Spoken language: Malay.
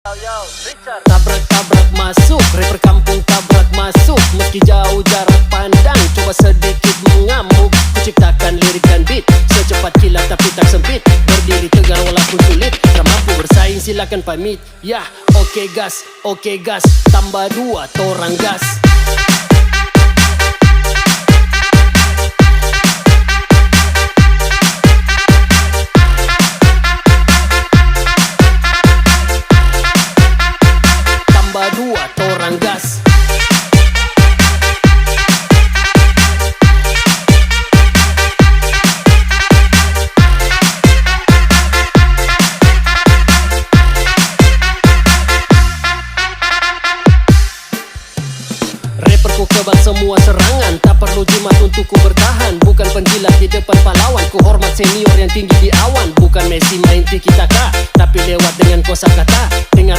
Tabrak-tabrak masuk, rapper kampung tabrak masuk. Meski jauh jarak pandang, coba sedikit mengamuk. Kuciptakan lirik dan beat, secepat kilat tapi tak sempit. Berdiri tegar walaupun sulit, tak mampu bersaing silakan pamit. Yah, oke gas, tambah 2 torang gas. Tambah 2 torang gas. Rapperku kebal semua serangan, tak perlu jimat untuk ku bertahan. Bukan penjilat di depan pahlawan, ku hormat senior yang tinggi di awan. Bukan Messi main tiki taka, tapi lewat dengan kosakata. Dengar